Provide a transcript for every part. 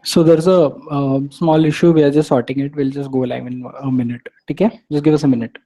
So there's a small issue. We are just sorting it. We'll just go live in a minute. Okay, just give us a minute.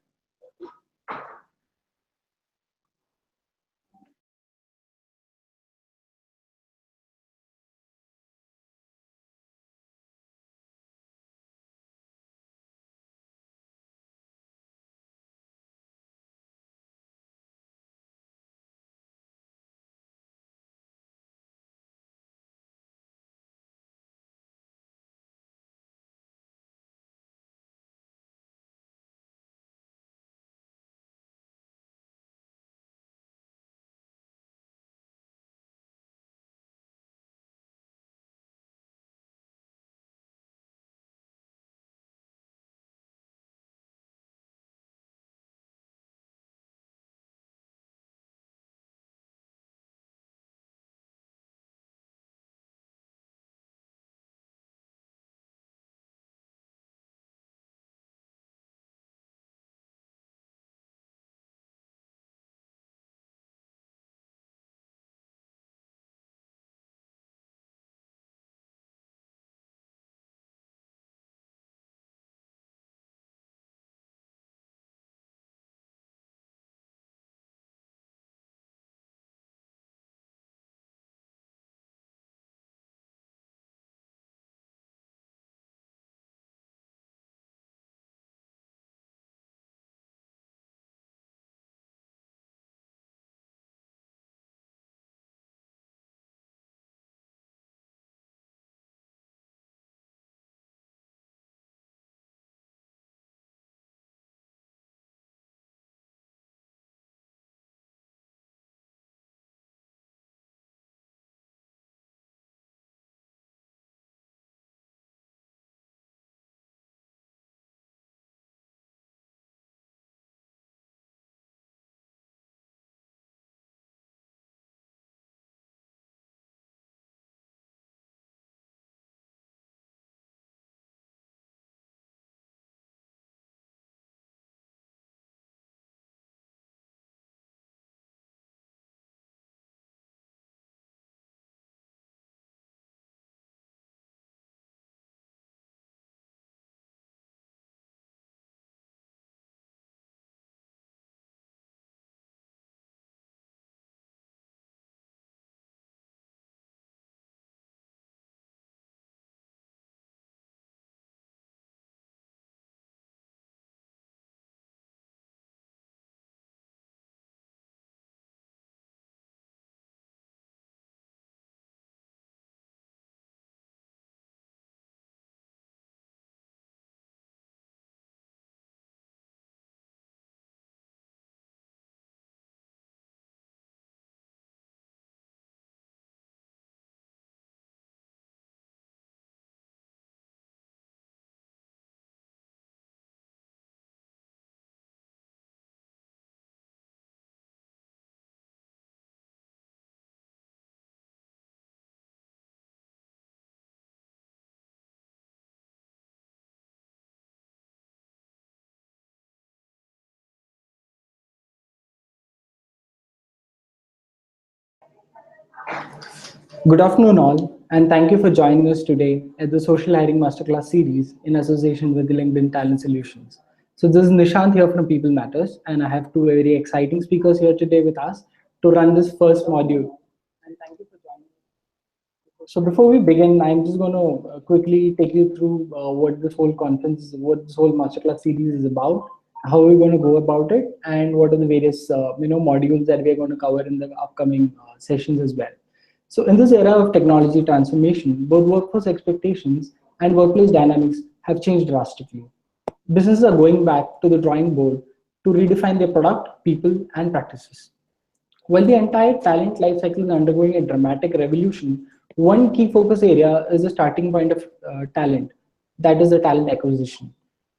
Good afternoon, all, and thank you for joining us today at the Social Hiring Masterclass Series in association with the LinkedIn Talent Solutions. So, this is Nishant here from People Matters, and I have two very exciting speakers here today with us to run this first module. And thank you for joining. So before we begin, I'm just going to quickly take you through what this whole conference, what this whole masterclass series is about, how we're going to go about it, and what are the various modules that we're going to cover in the upcoming sessions as well. So in this era of technology transformation, both workforce expectations and workplace dynamics have changed drastically. Businesses are going back to the drawing board to redefine their product, people, and practices. While the entire talent lifecycle is undergoing a dramatic revolution, one key focus area is the starting point of talent, that is the talent acquisition.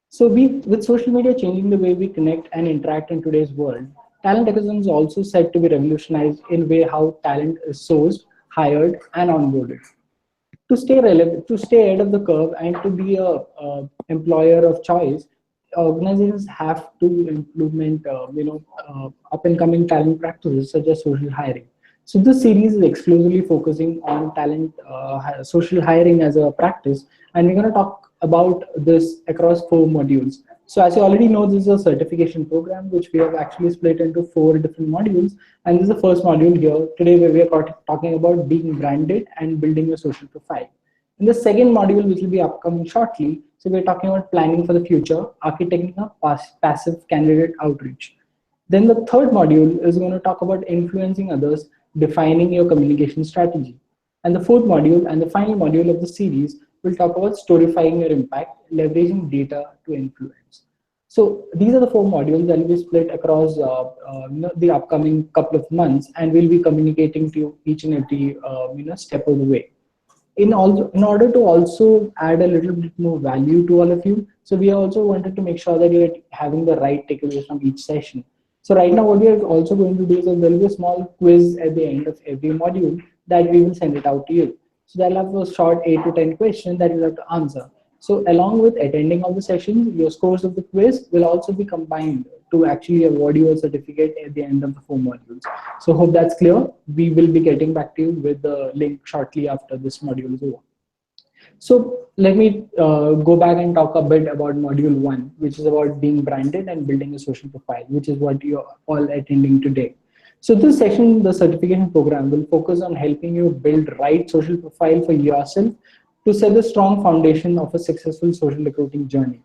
So, with social media changing the way we connect and interact in today's world, talent acquisition is also said to be revolutionized in way how talent is sourced, hired, and onboarded. To stay relevant, to stay ahead of the curve, and to be a employer of choice, organizations have to implement up and coming talent practices such as social hiring. So this series is exclusively focusing on social hiring as a practice, and we're going to talk about this across 4 modules. So as you already know, this is a certification program which we have actually split into 4 different modules, and this is the first module here today where we are talking about being branded and building a social profile. In the second module, which will be upcoming shortly, so we're talking about planning for the future, architecting a passive candidate outreach. Then the third module is going to talk about influencing others, defining your communication strategy. And the fourth module and the final module of the series will talk about storifying your impact, leveraging data to influence. So these are the 4 modules that will be split across the upcoming couple of months, and we'll be communicating to you each and every step of the way. In order to also add a little bit more value to all of you, so we also wanted to make sure that you're having the right takeaways from each session. So right now what we are also going to do is there will be a small quiz at the end of every module that we will send it out to you. So they'll have a short 8 to 10 questions that you have to answer. So along with attending all the sessions, your scores of the quiz will also be combined to actually award you a certificate at the end of the 4 modules. So hope that's clear. We will be getting back to you with the link shortly after this module is over. So let me go back and talk a bit about module 1, which is about being branded and building a social profile, which is what you're all attending today. So this session, the certification program, will focus on helping you build right social profile for yourself to set a strong foundation of a successful social recruiting journey.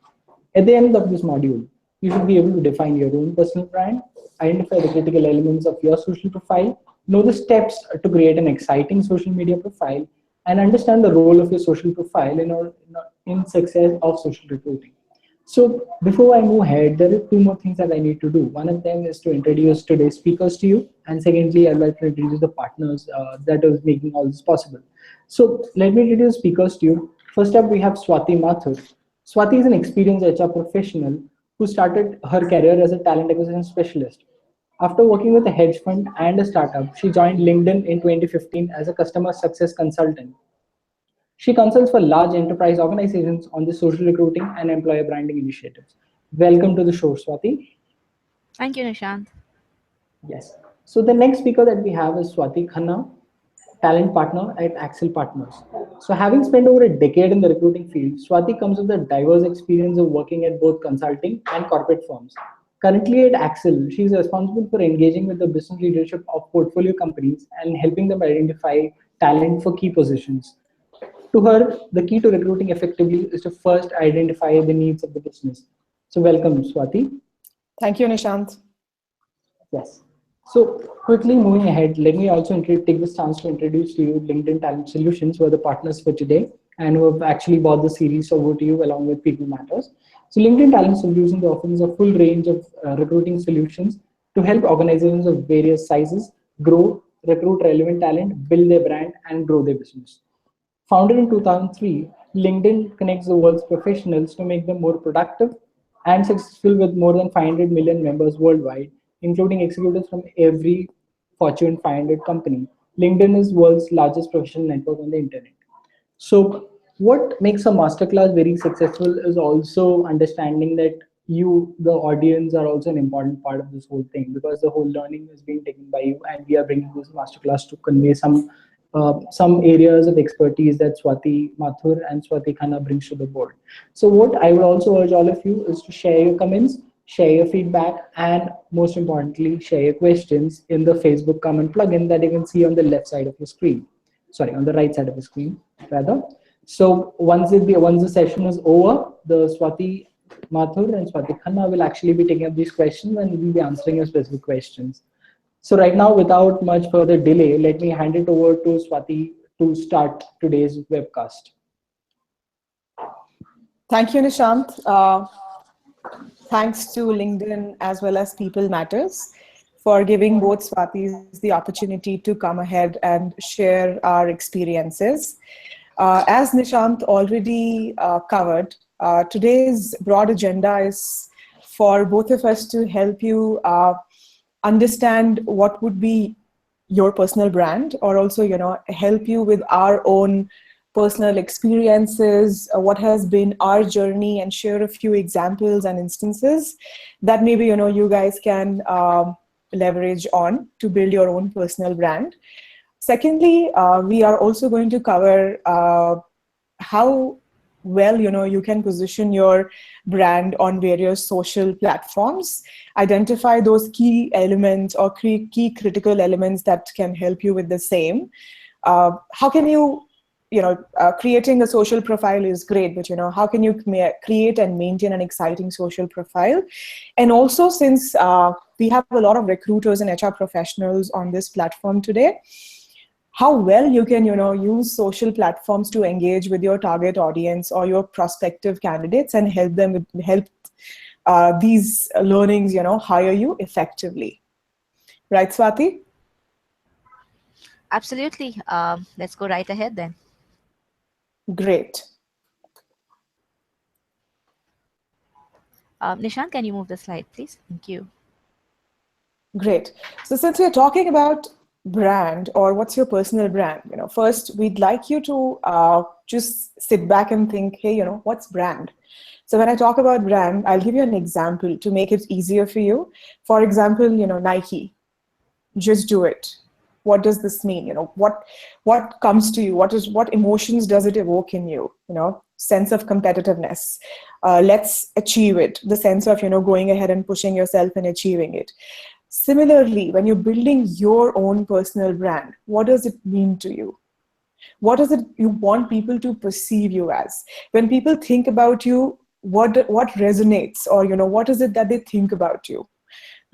At the end of this module, you should be able to define your own personal brand, identify the critical elements of your social profile, know the steps to create an exciting social media profile, and understand the role of your social profile in success of social recruiting. So before I move ahead, there are 2 more things that I need to do. One of them is to introduce today's speakers to you, and secondly, I'd like to introduce the partners that is making all this possible. So let me introduce speakers to you. First up, we have Swati Mathur. Swati is an experienced HR professional who started her career as a talent acquisition specialist. After working with a hedge fund and a startup, she joined LinkedIn in 2015 as a customer success consultant. She consults for large enterprise organizations on the social recruiting and employer branding initiatives. Welcome to the show, Swati. Thank you, Nishant. Yes. So the next speaker that we have is Swati Khanna, talent partner at Axel Partners. So having spent over a decade in the recruiting field, Swati comes with a diverse experience of working at both consulting and corporate firms. Currently at Axel, she is responsible for engaging with the business leadership of portfolio companies and helping them identify talent for key positions. To her, the key to recruiting effectively is to first identify the needs of the business. So welcome, Swati. Thank you, Nishant. Yes. So quickly moving ahead, let me also take this chance to introduce to you LinkedIn Talent Solutions, who are the partners for today and who have actually bought the series over to you along with People Matters. So LinkedIn Talent Solutions offers a full range of recruiting solutions to help organizations of various sizes grow, recruit relevant talent, build their brand, and grow their business. Founded in 2003, LinkedIn connects the world's professionals to make them more productive and successful with more than 500 million members worldwide, including executives from every Fortune 500 company. LinkedIn is world's largest professional network on the internet. So what makes a masterclass very successful is also understanding that you, the audience, are also an important part of this whole thing, because the whole learning is being taken by you, and we are bringing this masterclass to convey some areas of expertise that Swati Mathur and Swati Khanna brings to the board. So what I would also urge all of you is to share your comments, share your feedback, and most importantly, share your questions in the Facebook comment plugin that you can see on the left side of your screen. Sorry, on the right side of the screen, rather. So once the session is over, the Swati Mathur and Swati Khanna will actually be taking up these questions and we'll be answering your specific questions. So right now, without much further delay, let me hand it over to Swati to start today's webcast. Thank you, Nishant. Thanks to LinkedIn as well as People Matters for giving both Swatis the opportunity to come ahead and share our experiences. As Nishant already covered, today's broad agenda is for both of us to help you understand what would be your personal brand, or also, help you with our own personal experiences, what has been our journey, and share a few examples and instances that maybe, you guys can leverage on to build your own personal brand. Secondly, we are also going to cover how well you can position your brand on various social platforms, identify those key elements or key critical elements that can help you with the same. How can creating a social profile is great, but how can you create and maintain an exciting social profile? And also, since we have a lot of recruiters and HR professionals on this platform today, how well you can use social platforms to engage with your target audience or your prospective candidates and help these learnings hire you effectively. Right, Swati? Absolutely. Let's go right ahead then. Great. Nishant, can you move the slide, please? Thank you. Great. So since we're talking about brand, or what's your personal brand, first we'd like you to just sit back and think, hey, what's brand? So when I talk about brand, I'll give you an example to make it easier for you. For example, Nike, just do it. What does this mean? What comes to you? What emotions does it evoke in you? Sense of competitiveness. Let's achieve it. The sense of going ahead and pushing yourself and achieving it. Similarly, when you're building your own personal brand, what does it mean to you? What is it you want people to perceive you as? When people think about you, what resonates, or what is it that they think about you,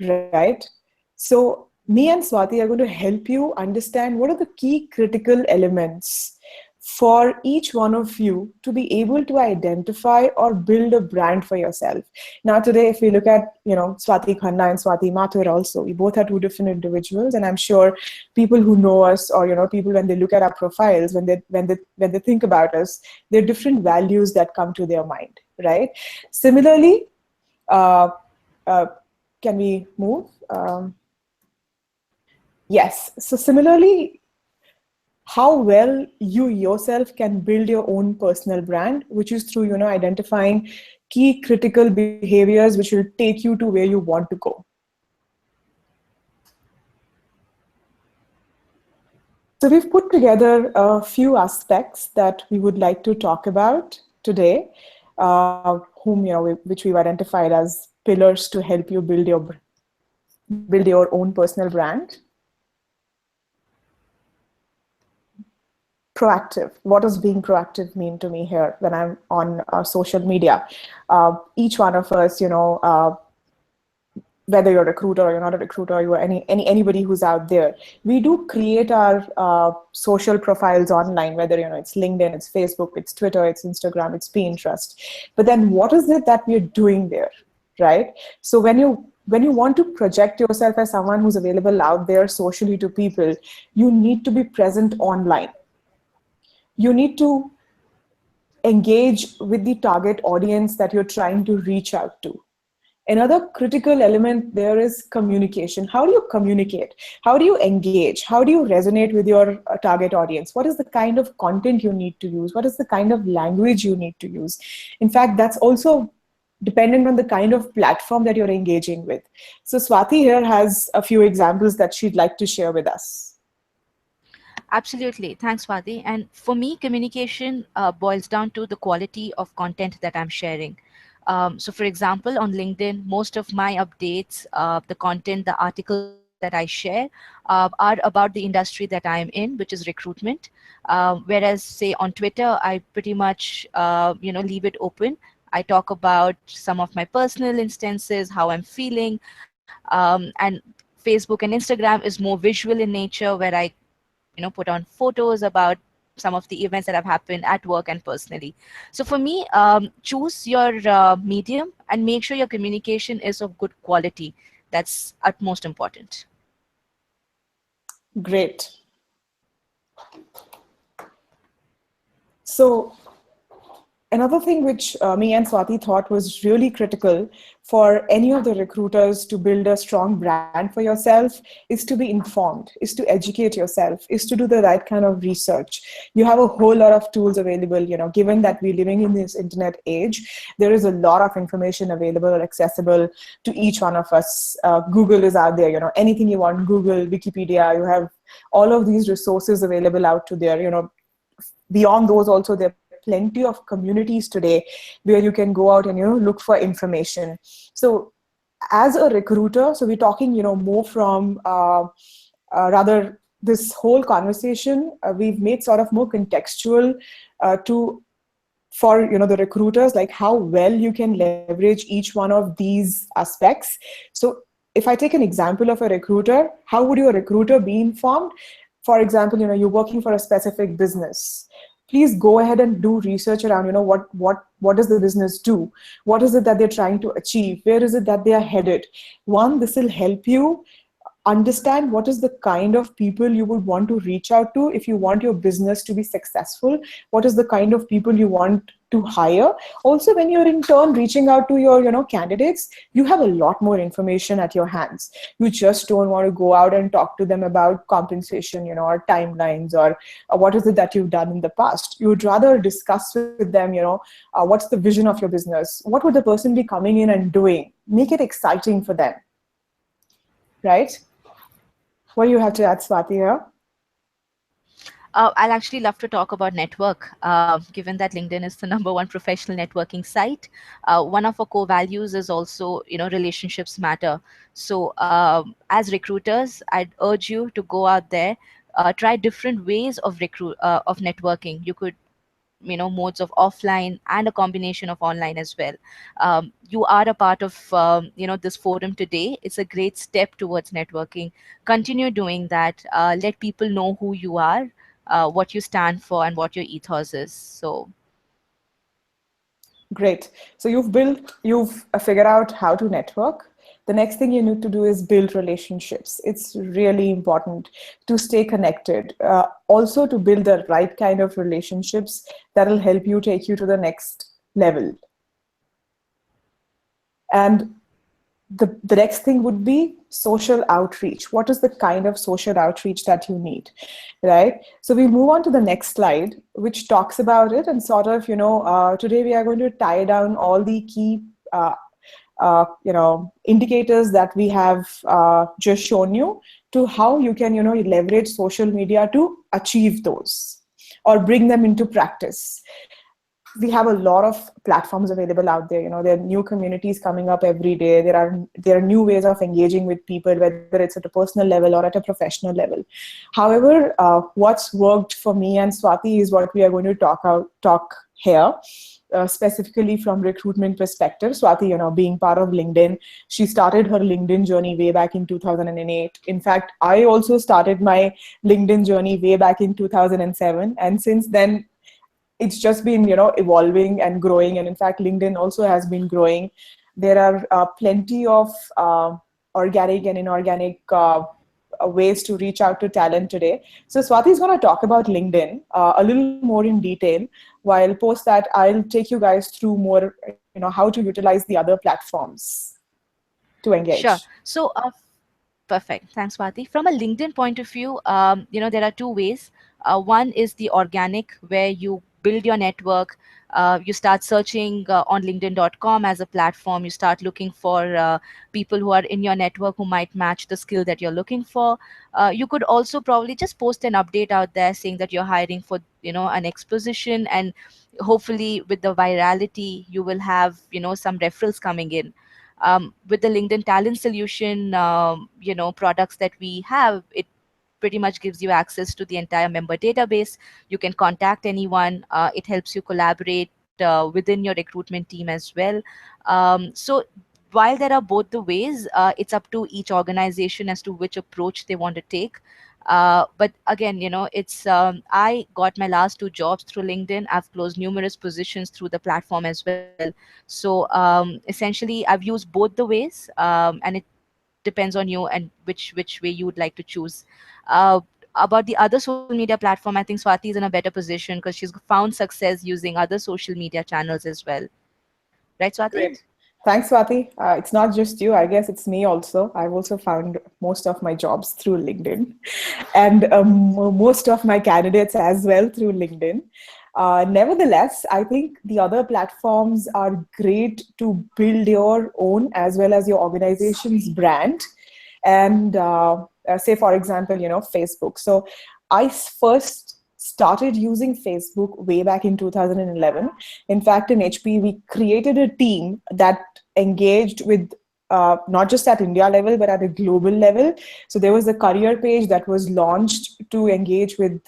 right? So me and Swati are going to help you understand what are the key critical elements for each one of you to be able to identify or build a brand for yourself. Now today, if we look at Swati Khanna and Swati Mathur also, we both are two different individuals, and I'm sure people who know us, or people when they look at our profiles, when they think about us, there are different values that come to their mind, right? Similarly, can we move? Yes. So similarly, how well you yourself can build your own personal brand, which is through identifying key critical behaviors which will take you to where you want to go. So we've put together a few aspects that we would like to talk about today, which we've identified as pillars to help you build your own personal brand. Proactive. What does being proactive mean to me here when I'm on social media? Each one of us, whether you're a recruiter or you're not a recruiter, or you're anybody who's out there, we do create our social profiles online, whether it's LinkedIn, it's Facebook, it's Twitter, it's Instagram, it's Pinterest. But then what is it that we're doing there, right? So when you want to project yourself as someone who's available out there socially to people, you need to be present online. You need to engage with the target audience that you're trying to reach out to. Another critical element there is communication. How do you communicate? How do you engage? How do you resonate with your target audience? What is the kind of content you need to use? What is the kind of language you need to use? In fact, that's also dependent on the kind of platform that you're engaging with. So Swati here has a few examples that she'd like to share with us. Absolutely. Thanks, Swati. And for me, communication boils down to the quality of content that I'm sharing. So, for example, on LinkedIn, most of my updates, the content, the articles that I share are about the industry that I'm in, which is recruitment. Whereas, say, on Twitter, I pretty much, leave it open. I talk about some of my personal instances, how I'm feeling, and Facebook and Instagram is more visual in nature, where I put on photos about some of the events that have happened at work and personally. So for me, choose your medium and make sure your communication is of good quality. That's utmost important. Great. So Another thing which me and Swati thought was really critical for any of the recruiters to build a strong brand for yourself is to be informed, is to educate yourself, is to do the right kind of research. You have a whole lot of tools available, given that we're living in this internet age, there is a lot of information available or accessible to each one of us. Google is out there, anything you want, Google, Wikipedia, you have all of these resources available out to there, beyond those also there are plenty of communities today where you can go out and look for information. So as a recruiter, so we're talking more from rather this whole conversation we've made sort of more contextual to for the recruiters, like how well you can leverage each one of these aspects. So if I take an example of a recruiter, how would your recruiter be informed? For example, you're working for a specific business. Please go ahead and do research around what does the business do, what is it that they're trying to achieve, where is it that they are headed. One, this will help you understand what is the kind of people you would want to reach out to if you want your business to be successful, what is the kind of people you want to hire. Also, when you're in turn reaching out to your candidates, you have a lot more information at your hands. You just don't want to go out and talk to them about compensation, or timelines, or what is it that you've done in the past. You would rather discuss with them, what's the vision of your business, what would the person be coming in and doing, make it exciting for them, right? What do you have to add, Swati, here? I'll actually love to talk about network, given that LinkedIn is the number one professional networking site. One of our core values is also, relationships matter. So as recruiters, I'd urge you to go out there, try different ways of networking. You could modes of offline and a combination of online as well. You are a part of this forum today. It's a great step towards networking. Continue doing that. Let people know who you are, what you stand for, and what your ethos is. So Great. So you've figured out how to network. The next thing you need to do is build relationships. It's really important to stay connected. Also to build the right kind of relationships that will help you take you to the next level. And the next thing would be social outreach. What is the kind of social outreach that you need, right? So we move on to the next slide, which talks about it, and sort of, today we are going to tie down all the key, indicators that we have just shown you to how you can, leverage social media to achieve those or bring them into practice. We have a lot of platforms available out there. There are new communities coming up every day. There are new ways of engaging with people, whether it's at a personal level or at a professional level. However, what's worked for me and Swati is what we are going to talk here. Specifically from recruitment perspective. Swati, being part of LinkedIn, she started her LinkedIn journey way back in 2008. In fact, I also started my LinkedIn journey way back in 2007. And since then, it's just been evolving and growing, and in fact LinkedIn also has been growing. There are plenty of organic and inorganic ways to reach out to talent today. So Swati is going to talk about LinkedIn a little more in detail, while post that I'll take you guys through more how to utilize the other platforms to sure. engage. So perfect. Thanks, Swati. From a LinkedIn point of view, there are two ways. One is the organic, where you build your network. You start searching on LinkedIn.com as a platform. You start looking for people who are in your network who might match the skill that you're looking for. You could also probably just post an update out there saying that you're hiring for an X position, and hopefully with the virality, you will have some referrals coming in. With the LinkedIn Talent Solution, products that we have, it pretty much gives you access to the entire member database. You can contact anyone. It helps you collaborate within your recruitment team as well. So while there are both the ways, it's up to each organization as to which approach they want to take. But again, it's I got my last two jobs through LinkedIn. I've closed numerous positions through the platform as well. So essentially, I've used both the ways, and it depends on you and which way you would like to choose. about the other social media platform, I think Swati is in a better position because she's found success using other social media channels as well. Right, Swati? Great. Thanks, Swati. It's not just you. I guess it's me also. I've also found most of my jobs through LinkedIn and most of my candidates as well through LinkedIn. Nevertheless, I think the other platforms are great to build your own as well as your organization's brand. And say, for example, Facebook. So first started using Facebook way back in 2011. In fact, in HP, we created a team that engaged with not just at India level, but at a global level. So there was a career page that was launched to engage with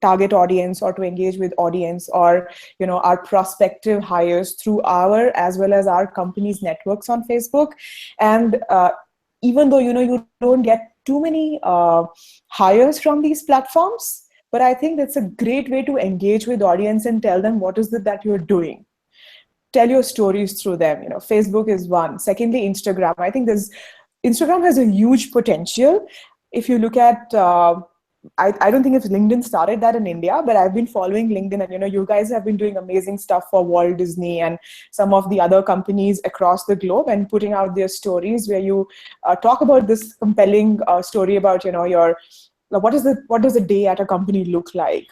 target audience or to engage with audience or our prospective hires through our as well as our company's networks on Facebook. And even though you don't get too many hires from these platforms, but I think that's a great way to engage with audience and tell them what is it that you're doing. Tell your stories through them. Facebook is one. Secondly, Instagram. I think Instagram has a huge potential. If you look at I don't think if LinkedIn started that in India, but I've been following LinkedIn, and you guys have been doing amazing stuff for Walt Disney and some of the other companies across the globe, and putting out their stories where you talk about this compelling story about your what does a day at a company look like?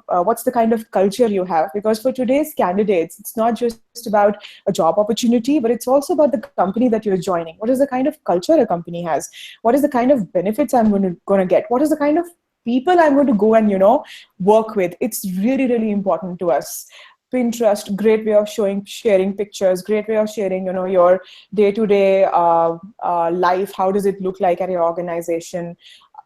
What's the kind of culture you have? Because for today's candidates, it's not just about a job opportunity, but it's also about the company that you're joining. What is the kind of culture a company has? What is the kind of benefits I'm going to get? What is the kind of people I'm going to go and work with? It's really, really important to us. Pinterest, great way of sharing pictures, great way of sharing your day-to-day life. How does it look like at your organization?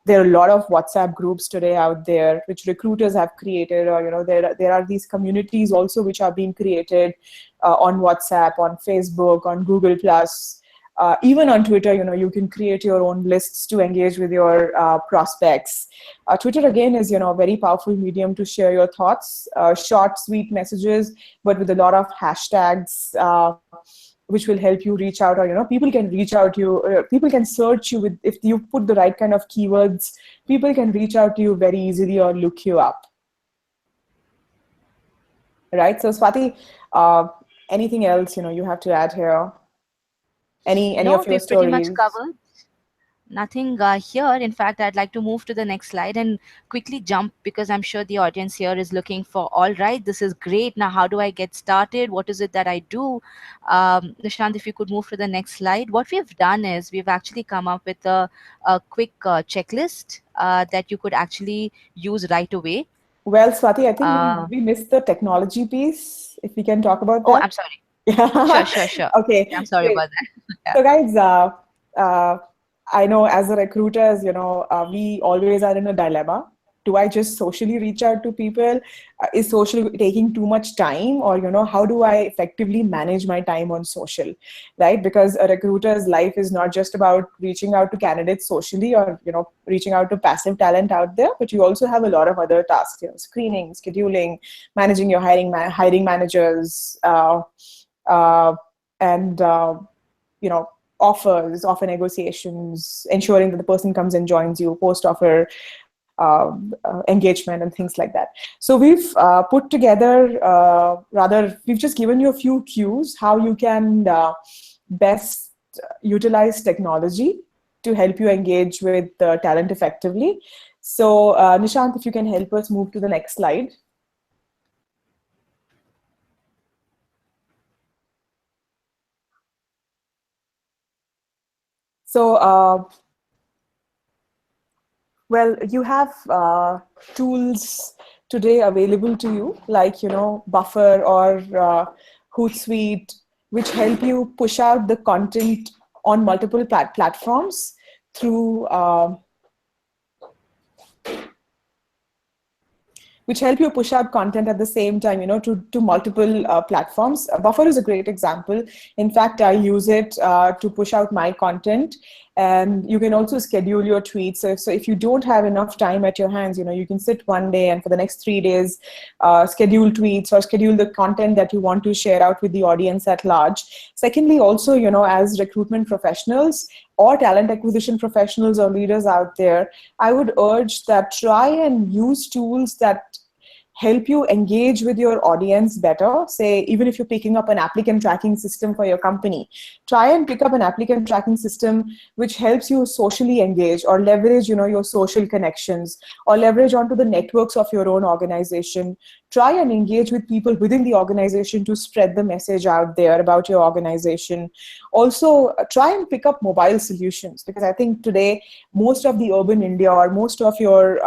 There are a lot of WhatsApp groups today out there which recruiters have created, or there are these communities also which are being created on WhatsApp, on Facebook, on Google Plus, even on Twitter. You can create your own lists to engage with your prospects. Twitter again is a very powerful medium to share your thoughts, short, sweet messages, but with a lot of hashtags. Which will help you reach out, or people can reach out to you. People can search you if you put the right kind of keywords. People can reach out to you very easily or look you up. Right. So Swati, anything else you have to add here? Any No, of your we've pretty much stories? covered. Nothing here. In fact, I'd like to move to the next slide and quickly jump because I'm sure the audience here is looking for, all right, this is great. Now, how do I get started? What is it that I do? Nishant, if you could move to the next slide. What we've done is we've actually come up with a quick checklist that you could actually use right away. Well, Swati, I think Uh, we missed the technology piece. If we can talk about oh, that. I'm sorry. Yeah. Sure. Okay, I'm sorry great. about that. Yeah. So guys, I know as a recruiters, we always are in a dilemma. Do I just socially reach out to people? Is social taking too much time? Or, how do I effectively manage my time on social, right? Because a recruiter's life is not just about reaching out to candidates socially or, reaching out to passive talent out there, but you also have a lot of other tasks, screening, scheduling, managing your hiring managers, and, offers, offer negotiations, ensuring that the person comes and joins you, post-offer engagement, and things like that. So we've put together, we've just given you a few cues how you can best utilize technology to help you engage with talent effectively. So Nishant, if you can help us move to the next slide. So, well, you have tools today available to you, like Buffer or Hootsuite, which help you push out the content on multiple platforms through which help you push out content at the same time, to multiple platforms. Buffer is a great example. In fact, I use it to push out my content. And you can also schedule your tweets. So if you don't have enough time at your hands, you can sit one day and for the next 3 days, schedule tweets or schedule the content that you want to share out with the audience at large. Secondly, also, as recruitment professionals, or talent acquisition professionals or leaders out there, I would urge that try and use tools that help you engage with your audience better. Say, even if you're picking up an applicant tracking system for your company, try and pick up an applicant tracking system which helps you socially engage or leverage, your social connections, or leverage onto the networks of your own organization. Try and engage with people within the organization to spread the message out there about your organization. Also, try and pick up mobile solutions, because I think today most of the urban India, or most of your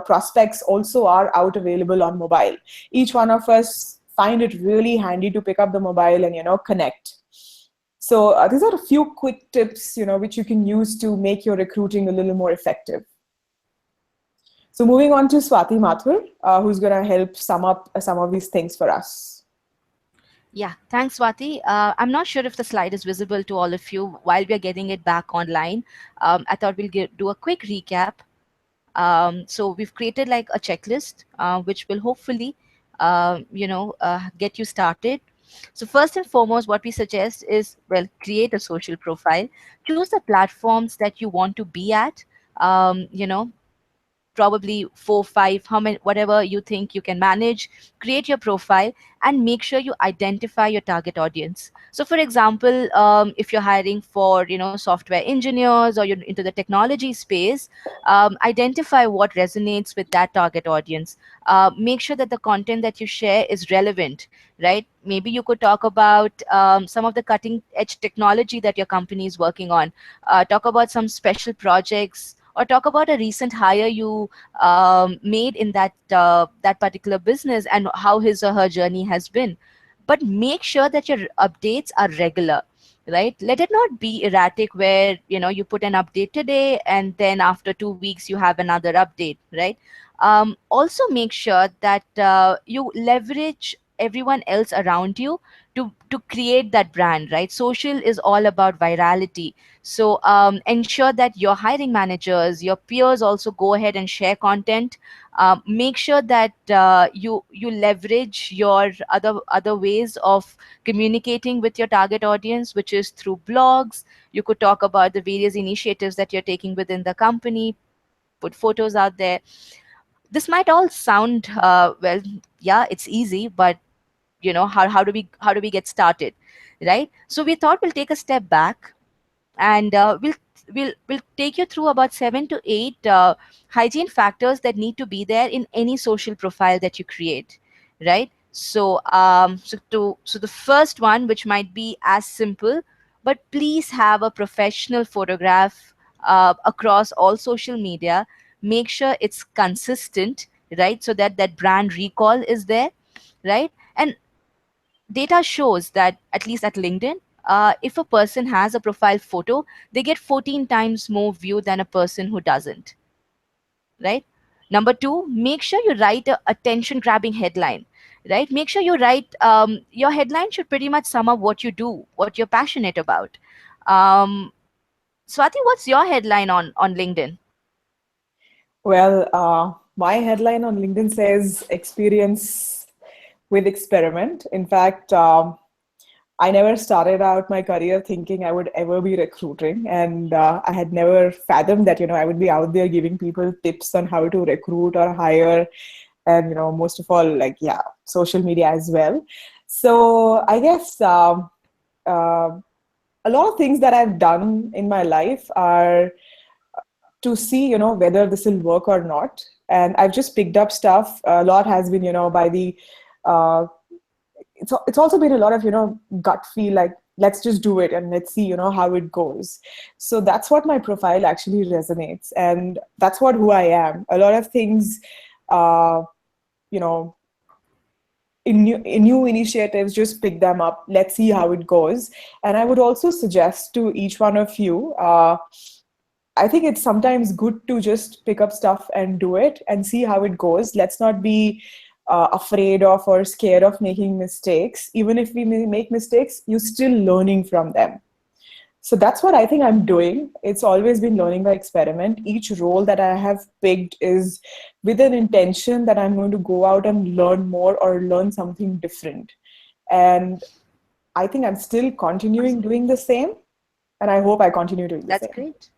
prospects also are out available on mobile. Each one of us find it really handy to pick up the mobile and connect. So these are a few quick tips which you can use to make your recruiting a little more effective. So moving on to Swati Mathur, who's going to help sum up some of these things for us. Yeah, thanks, Swati. I'm not sure if the slide is visible to all of you while we are getting it back online. I thought we'll do a quick recap. So we've created like a checklist, which will hopefully, get you started. So first and foremost, what we suggest is, well, create a social profile. Choose the platforms that you want to be at. Um, you know, Probably 4 5, how many, whatever you think you can manage. Create your profile and make sure you identify your target audience. So for example, if you're hiring for software engineers, or you're into the technology space, identify what resonates with that target audience. Make sure that the content that you share is relevant, right? Maybe you could talk about some of the cutting edge technology that your company is working on. Talk about some special projects, or talk about a recent hire you made in that particular business, and how his or her journey has been. But make sure that your updates are regular, right? Let it not be erratic, where you put an update today and then after 2 weeks you have another update, right? Also make sure that you leverage everyone else around you to create that brand, right? Social is all about virality. So ensure that your hiring managers, your peers also go ahead and share content. Make sure that you leverage your other ways of communicating with your target audience, which is through blogs. You could talk about the various initiatives that you're taking within the company, put photos out there. This might all sound well, yeah, it's easy, but how do we get started, right? So we thought we'll take a step back, and we'll take you through about 7 to 8 hygiene factors that need to be there in any social profile that you create, right? So the first one, which might be as simple, but please have a professional photograph across all social media. Make sure it's consistent, right? So that that brand recall is there, right? And data shows that, at least at LinkedIn, if a person has a profile photo, they get 14 times more view than a person who doesn't, right? Number two, make sure you write a attention grabbing headline, right? Make sure you write, your headline should pretty much sum up what you do, what you're passionate about. Um, Swati, what's your headline on LinkedIn? Well, my headline on LinkedIn says experience with experiment. In fact, I never started out my career thinking I would ever be recruiting, and I had never fathomed that I would be out there giving people tips on how to recruit or hire, and most of all, like, yeah, social media as well. So I guess uh, a lot of things that I've done in my life are to see whether this will work or not, and I've just picked up stuff. A lot has been by the uh, it's also been a lot of gut feel, like, let's just do it and let's see how it goes. So that's what my profile actually resonates, and that's what who I am. A lot of things, uh, you know in new initiatives, just pick them up, let's see how it goes. And I would also suggest to each one of you, I think it's sometimes good to just pick up stuff and do it and see how it goes. Let's not be afraid of or scared of making mistakes. Even if we make mistakes, you're still learning from them. So that's what I think I'm doing. It's always been learning by experiment. Each role that I have picked is with an intention that I'm going to go out and learn more or learn something different. And I think I'm still continuing doing the same. And I hope I continue doing the That's same. great.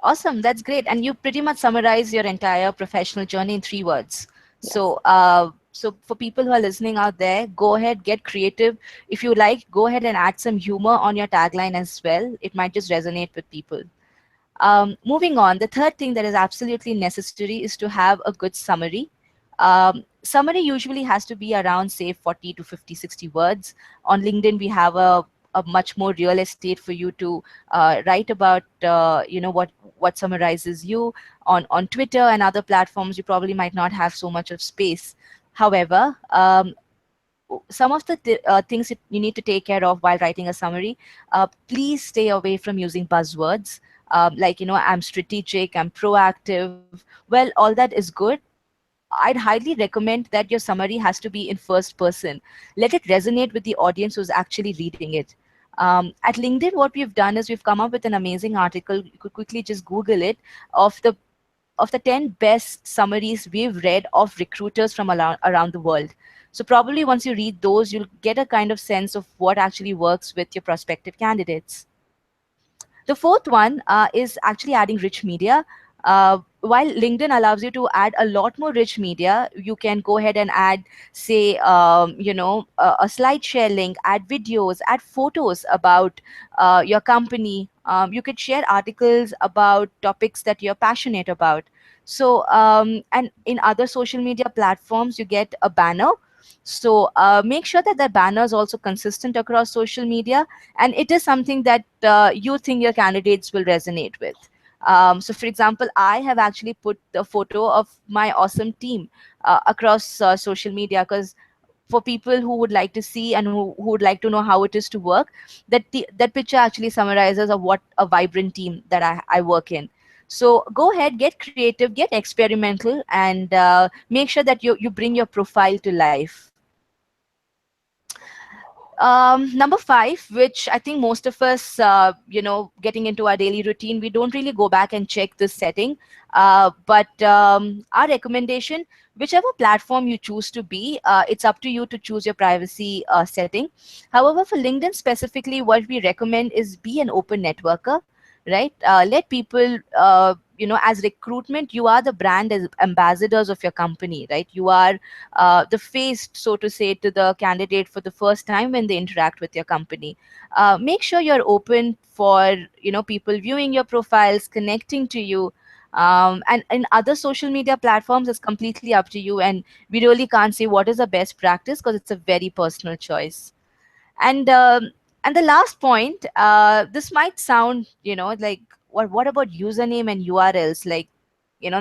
Awesome. That's great. And you pretty much summarize your entire professional journey in 3 words. Yes. So for people who are listening out there, go ahead, get creative. If you like, go ahead and add some humor on your tagline as well. It might just resonate with people. Moving on, the third thing that is absolutely necessary is to have a good summary. Summary usually has to be around, say, 40 to 50, 60 words. On LinkedIn, we have a much more real estate for you to write about, what summarizes you. On Twitter and other platforms, you probably might not have so much of space. However, some of the things that you need to take care of while writing a summary, please stay away from using buzzwords. Like, I'm strategic, I'm proactive. Well, all that is good. I'd highly recommend that your summary has to be in first person. Let it resonate with the audience who's actually reading it. At LinkedIn, what we've done is we've come up with an amazing article. You could quickly just Google it, of the 10 best summaries we've read of recruiters from around the world. So probably once you read those, you'll get a kind of sense of what actually works with your prospective candidates. The fourth one is actually adding rich media. While LinkedIn allows you to add a lot more rich media, you can go ahead and add, say, a slide share link, add videos, add photos about your company. You could share articles about topics that you're passionate about. So, and in other social media platforms, you get a banner. So make sure that the banner is also consistent across social media, and it is something that you think your candidates will resonate with. So for example, I have actually put the photo of my awesome team across social media, because for people who would like to see and who would like to know how it is to work, that picture actually summarizes of what a vibrant team that I work in. So go ahead, get creative, get experimental, and make sure that you bring your profile to life. Number five, which I think most of us, getting into our daily routine, we don't really go back and check this setting. But our recommendation, whichever platform you choose to be, it's up to you to choose your privacy setting. However, for LinkedIn specifically, what we recommend is be an open networker, right? Let people, as recruitment, you are the brand as ambassadors of your company, right? You are the face, so to say, to the candidate for the first time when they interact with your company. Make sure you're open for people viewing your profiles, connecting to you. And in other social media platforms, it's completely up to you, and we really can't say what is the best practice because it's a very personal choice. And um, and the last point, this might sound, like, what about username and URLs? Like,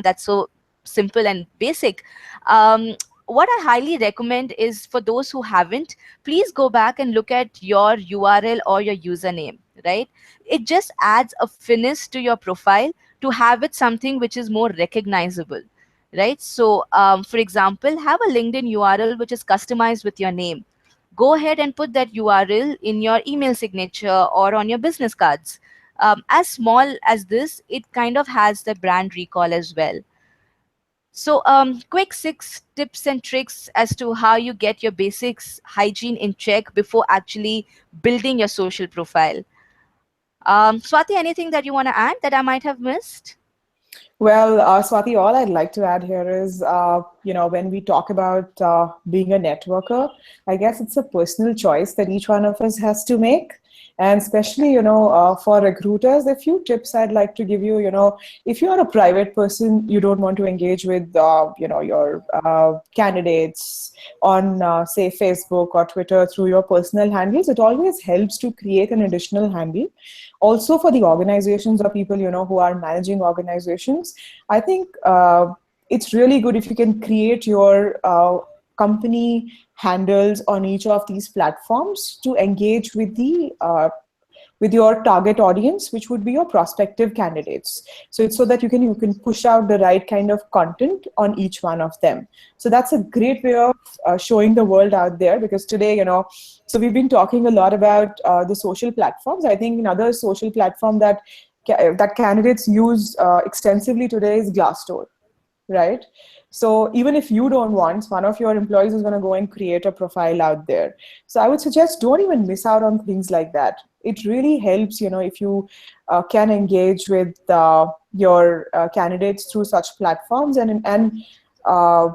that's so simple and basic. What I highly recommend is, for those who haven't, please go back and look at your URL or your username, right? It just adds a finesse to your profile to have it something which is more recognizable, right? So for example, have a LinkedIn URL which is customized with your name. Go ahead and put that URL in your email signature or on your business cards. As small as this, it kind of has the brand recall as well. So, quick 6 tips and tricks as to how you get your basics hygiene in check before actually building your social profile. Swati, anything that you want to add that I might have missed? Well, Swati, all I'd like to add here is, when we talk about being a networker, I guess it's a personal choice that each one of us has to make. And especially, for recruiters, a few tips I'd like to give you. If you're a private person, you don't want to engage with, your candidates on, say, Facebook or Twitter through your personal handles. It always helps to create an additional handle. Also, for the organizations or people, who are managing organizations, I think it's really good if you can create your company handles on each of these platforms to engage with your target audience, which would be your prospective candidates. So it's so that you can push out the right kind of content on each one of them. So that's a great way of showing the world out there, because today, so we've been talking a lot about the social platforms. I think another social platform that candidates use extensively today is Glassdoor, right? So even if you don't want, one of your employees is going to go and create a profile out there. So I would suggest don't even miss out on things like that. it really helps, if you can engage with your candidates through such platforms, and uh,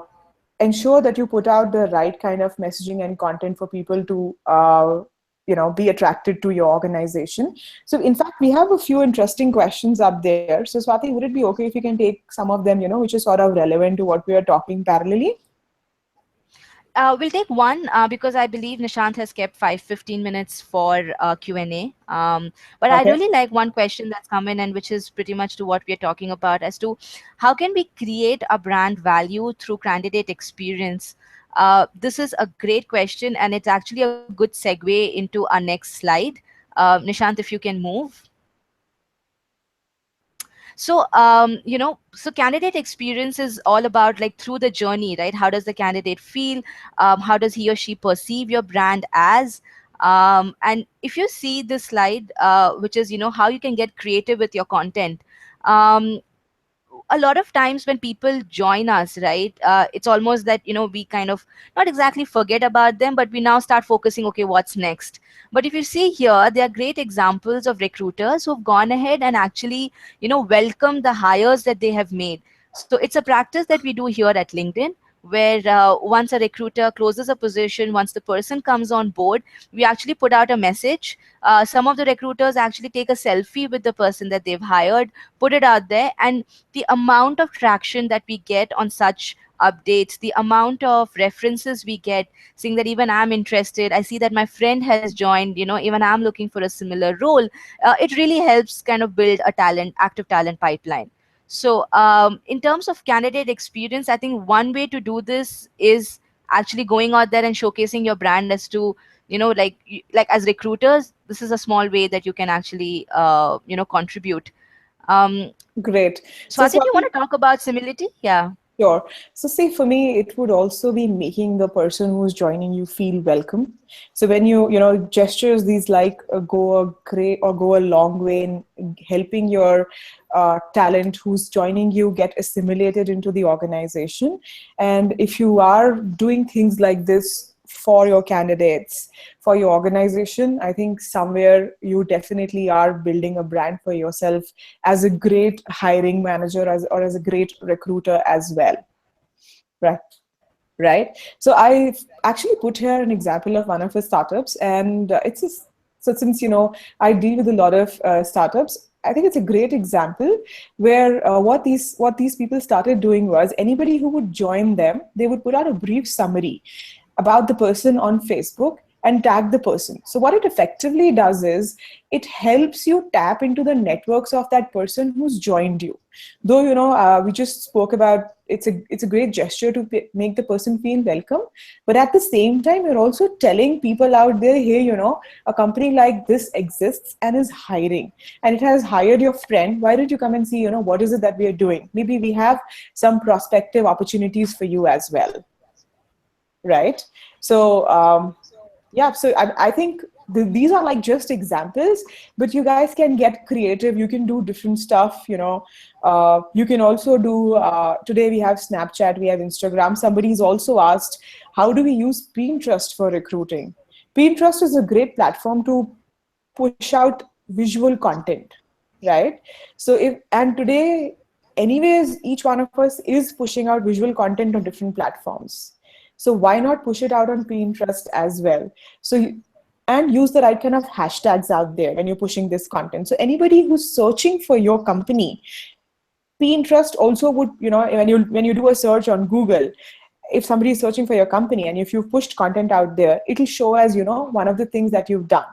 ensure that you put out the right kind of messaging and content for people to be attracted to your organization. So in fact, we have a few interesting questions up there. So Swati, would it be okay if you can take some of them, which is sort of relevant to what we are talking parallelly? We'll take one because I believe Nishant has kept 5-15 minutes for Q&A. But I Okay. really like one question that's come in, and which is pretty much to what we are talking about, as to how can we create a brand value through candidate experience. This is a great question, and it's actually a good segue into our next slide. Nishant, if you can move. So so candidate experience is all about, like, through the journey, right? How does the candidate feel? How does he or she perceive your brand as? And if you see this slide, which is, how you can get creative with your content. A lot of times when people join us, right, it's almost that, we kind of not exactly forget about them, but we now start focusing, okay, what's next? But if you see here, there are great examples of recruiters who've gone ahead and actually, welcomed the hires that they have made. So it's a practice that we do here at LinkedIn, where once a recruiter closes a position, once the person comes on board, we actually put out a message. Some of the recruiters actually take a selfie with the person that they've hired, put it out there, and the amount of traction that we get on such updates, the amount of references we get, saying that even I'm interested, I see that my friend has joined, even I'm looking for a similar role. It really helps kind of build a active talent pipeline. So in terms of candidate experience, I think one way to do this is actually going out there and showcasing your brand, as to, like as recruiters, this is a small way that you can actually contribute. um, Great. So Swati, do you want Swati, to talk about simility? Yeah. sure. So, see, for me, it would also be making the person who's joining you feel welcome. So, when gestures these like go a long way in helping your talent who's joining you get assimilated into the organization. And if you are doing things like this for your candidates, for your organization, I think somewhere you definitely are building a brand for yourself as a great hiring manager, or as a great recruiter as well. Right. Right. So I actually put here an example of one of the startups, and so since I deal with a lot of startups, I think it's a great example where what these people started doing was, anybody who would join them, they would put out a brief summary about the person on Facebook and tag the person. So what it effectively does is, it helps you tap into the networks of that person who's joined you. Though we just spoke about, it's a great gesture to make the person feel welcome, but at the same time, you're also telling people out there, hey, a company like this exists and is hiring, and it has hired your friend. Why don't you come and see, what is it that we are doing? Maybe we have some prospective opportunities for you as well. Right. So yeah, so I think these are like just examples, but you guys can get creative. You can do different stuff. You can also do, today we have Snapchat, we have Instagram. Somebody's also asked, how do we use Pinterest for recruiting? Pinterest is a great platform to push out visual content, right? So today, anyways, each one of us is pushing out visual content on different platforms. So why not push it out on Pinterest as well? And use the right kind of hashtags out there when you're pushing this content. So anybody who's searching for your company, Pinterest also would, when you do a search on Google, if somebody is searching for your company and if you've pushed content out there, it'll show as, one of the things that you've done.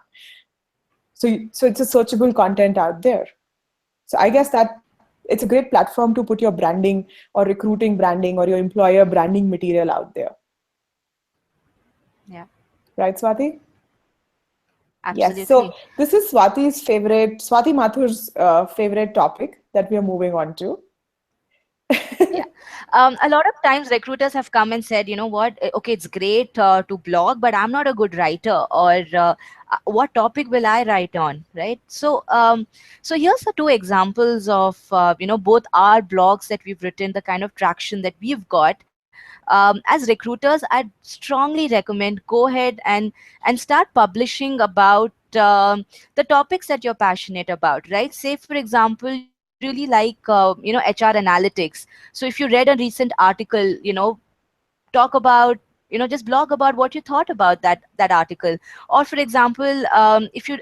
So it's a searchable content out there. So I guess that it's a great platform to put your branding or recruiting branding or your employer branding material out there. Yeah, Right, Swati? Yes. So absolutely. this is Swati Mathur's favorite topic that we are moving on to. Yeah. A lot of times recruiters have come and said, what, okay, it's great to blog, but I'm not a good writer, or what topic will I write on, right? So here's the two examples of, both our blogs that we've written, the kind of traction that we've got. As recruiters, I'd strongly recommend, go ahead and start publishing about the topics that you're passionate about, right? Say for example, you really like HR analytics. So if you read a recent article, talk about, just blog about what you thought about that article. Or for example, if you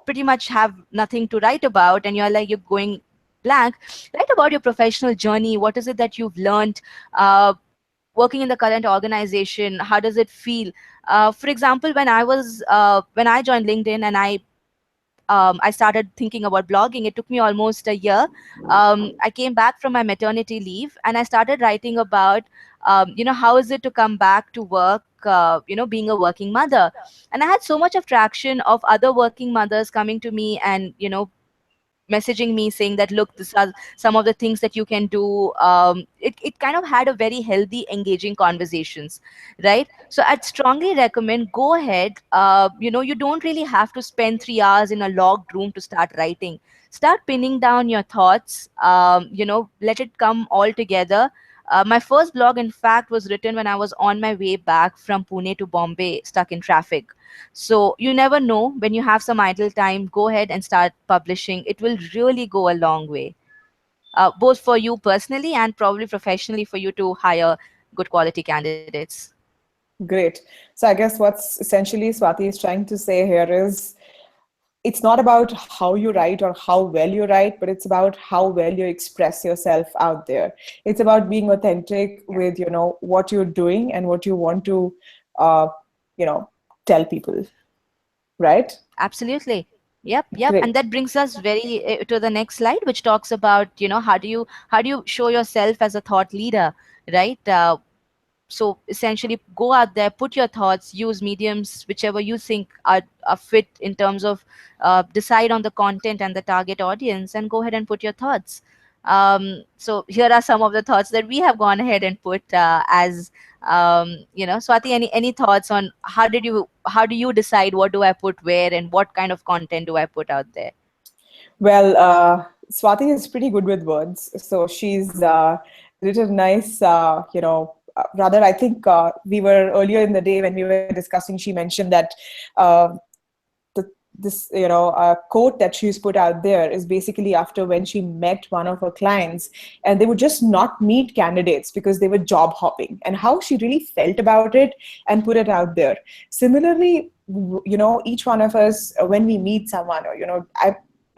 pretty much have nothing to write about and you're going blank, write about your professional journey. What is it that you've learned working in the current organization? How does it feel? For example, when I joined LinkedIn and I started thinking about blogging. It took me almost a year. I came back from my maternity leave and I started writing about, how is it to come back to work, being a working mother. And I had so much of traction of other working mothers coming to me and, messaging me saying that, look, these are some of the things that you can do. It kind of had a very healthy engaging conversations, right? So I'd strongly recommend, go ahead. You don't really have to spend 3 hours in a locked room to start writing. Start pinning down your thoughts. Let it come all together. My first blog, in fact, was written when I was on my way back from Pune to Bombay, stuck in traffic. So you never know, when you have some idle time, go ahead and start publishing. It will really go a long way, both for you personally and probably professionally, for you to hire good quality candidates. Great. So I guess what's essentially Swati is trying to say here is it's not about how you write or how well you write, but it's about how well you express yourself out there. It's about being authentic with, what you're doing and what you want to, uh, you know, tell people, right? Absolutely. Yep. And Great. that brings us very to the next slide, which talks about, how do you show yourself as a thought leader, right? So essentially, go out there, put your thoughts, use mediums whichever you think are fit in terms of, decide on the content and the target audience, and go ahead and put your thoughts. So here are some of the thoughts that we have gone ahead and put, as Swati, any thoughts on how do you decide what do I put where and what kind of content do I put out there? Well, Swati is pretty good with words, so she's written nice. Rather, I think we were earlier in the day when we were discussing. She mentioned that uh, this quote that she's put out there is basically after when she met one of her clients and they would just not meet candidates because they were job hopping, and how she really felt about it and put it out there. Similarly, each one of us, when we meet someone, or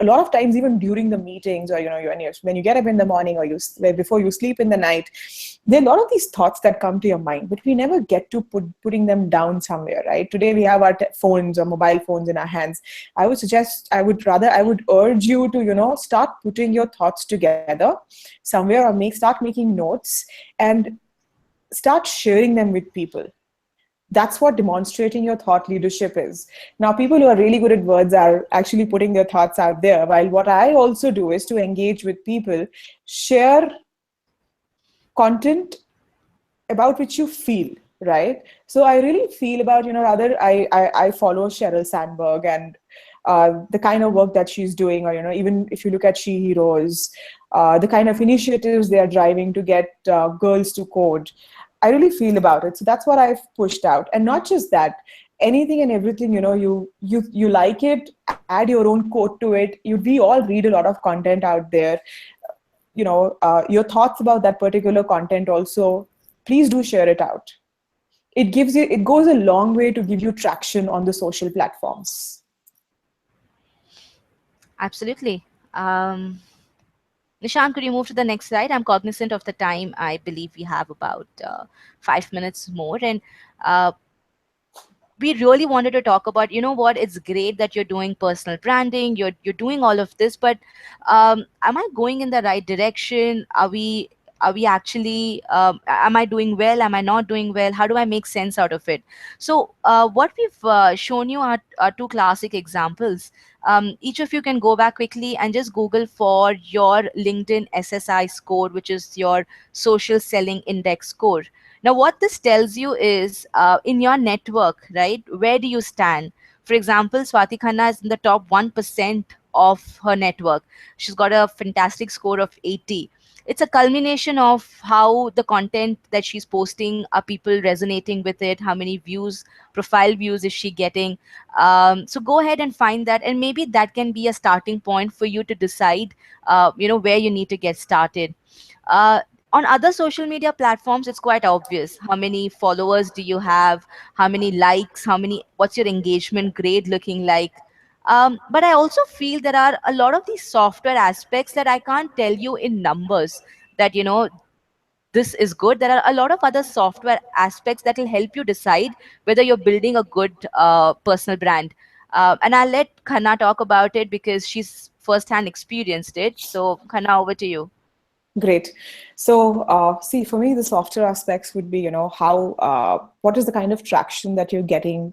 a lot of times, even during the meetings, or when you get up in the morning, or before you sleep in the night, there are a lot of these thoughts that come to your mind, but we never get to putting them down somewhere, right? Today we have our phones or mobile phones in our hands. I would urge you to, start putting your thoughts together somewhere, or start making notes and start sharing them with people. That's what demonstrating your thought leadership is. Now, people who are really good at words are actually putting their thoughts out there, while what I also do is to engage with people, share content about which you feel, right? So I really feel about, rather I follow Sheryl Sandberg and the kind of work that she's doing, or even if you look at She Heroes, the kind of initiatives they are driving to get girls to code. I really feel about it. So that's what I've pushed out. And not just that, anything and everything, you like it, add your own quote to it. We all read a lot of content out there. Your thoughts about that particular content also, please do share it out. It goes a long way to give you traction on the social platforms. Absolutely. Nishant, could you move to the next slide? I'm cognizant of the time. I believe we have about 5 minutes more. And uh, we really wanted to talk about, what, it's great that you're doing personal branding, you're doing all of this, but am I going in the right direction? Are we actually, am I doing well, am I not doing well? How do I make sense out of it? So what we've shown you are two classic examples. Each of you can go back quickly and just Google for your LinkedIn SSI score, which is your social selling index score. Now, what this tells you is, in your network, right? Where do you stand? For example, Swati Khanna is in the top 1% of her network. She's got a fantastic score of 80. it's a culmination of how the content that she's posting, are people resonating with it, how many views, profile views is she getting. So go ahead and find that, and maybe that can be a starting point for you to decide where you need to get started. uh, on other social media platforms, it's quite obvious how many followers do you have, how many likes, what's your engagement grade looking like. But I also feel there are a lot of these software aspects that I can't tell you in numbers, that this is good. There are a lot of other software aspects that will help you decide whether you're building a good personal brand. And I'll let Khanna talk about it because she's firsthand experienced it. So Khanna, over to you. Great. So, see, for me, the softer aspects would be, how, what is the kind of traction that you're getting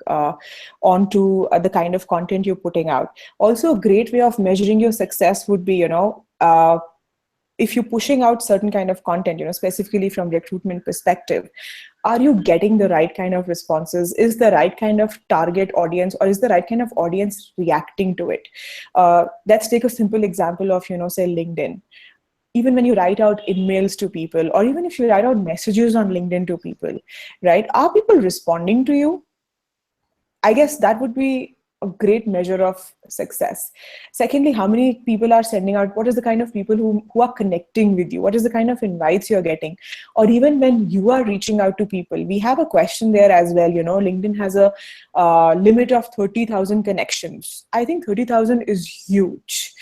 onto the kind of content you're putting out. Also, a great way of measuring your success would be, if you're pushing out certain kind of content, specifically from recruitment perspective, are you getting the right kind of responses? Is the right kind of target audience, or is the right kind of audience reacting to it? Let's take a simple example of, say, LinkedIn. Even when you write out emails to people, or even if you write out messages on LinkedIn to people, right, are people responding to you? I guess that would be a great measure of success. Secondly, how many people are sending out, what is the kind of people who are connecting with you? What is the kind of invites you're getting? Or even when you are reaching out to people, we have a question there as well. LinkedIn has a limit of 30,000 connections. I think 30,000 is huge.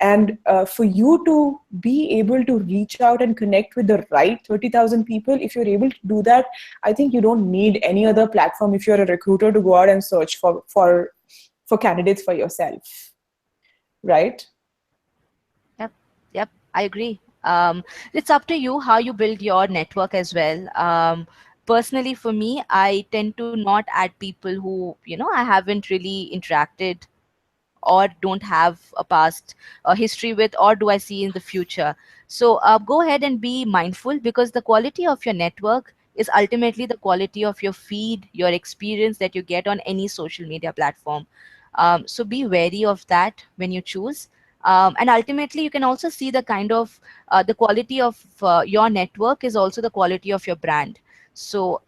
And for you to be able to reach out and connect with the right 30,000 people, if you're able to do that, I think you don't need any other platform if you're a recruiter to go out and search for candidates for yourself, right? Yep, yep, I agree. It's up to you how you build your network as well. Personally, for me, I tend to not add people who, I haven't really interacted or don't have a past history with, or do I see in the future. So go ahead and be mindful, because the quality of your network is ultimately the quality of your feed, your experience that you get on any social media platform. So be wary of that when you choose. And ultimately, you can also see the kind of the quality of your network is also the quality of your brand. So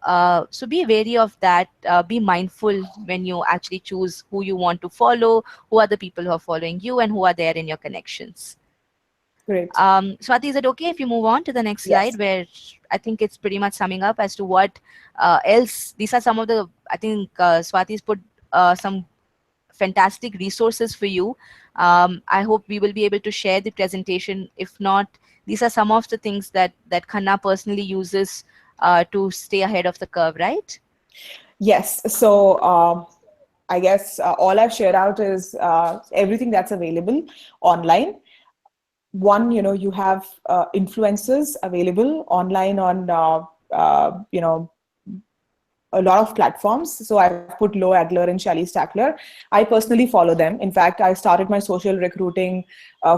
be wary of that. Be mindful when you actually choose who you want to follow, who are the people who are following you, and who are there in your connections. Great. Swati, is it okay if you move on to the next slide, Yes. where I think it's pretty much summing up as to what else? These are some of the, I think Swati's put some fantastic resources for you. I hope we will be able to share the presentation. If not, these are some of the things that Khanna personally uses to stay ahead of the curve, right? Yes. So I guess all I've shared out is everything that's available online. One, you have influencers available online on a lot of platforms. So I've put Low Adler and Shelly Stackler. I personally follow them. In fact, I started my social recruiting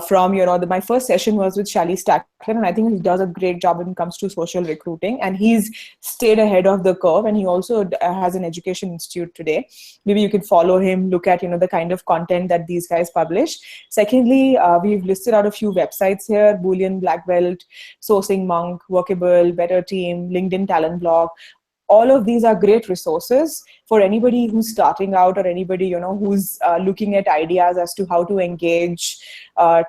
from, my first session was with Shelly Stackler, and I think he does a great job when it comes to social recruiting. And he's stayed ahead of the curve, and he also has an education institute today. Maybe you can follow him, look at, the kind of content that these guys publish. Secondly, we've listed out a few websites here: Boolean, Black Belt, Sourcing Monk, Workable, Better Team, LinkedIn Talent Blog. All of these are great resources for anybody who's starting out, or anybody who's looking at ideas as to how to engage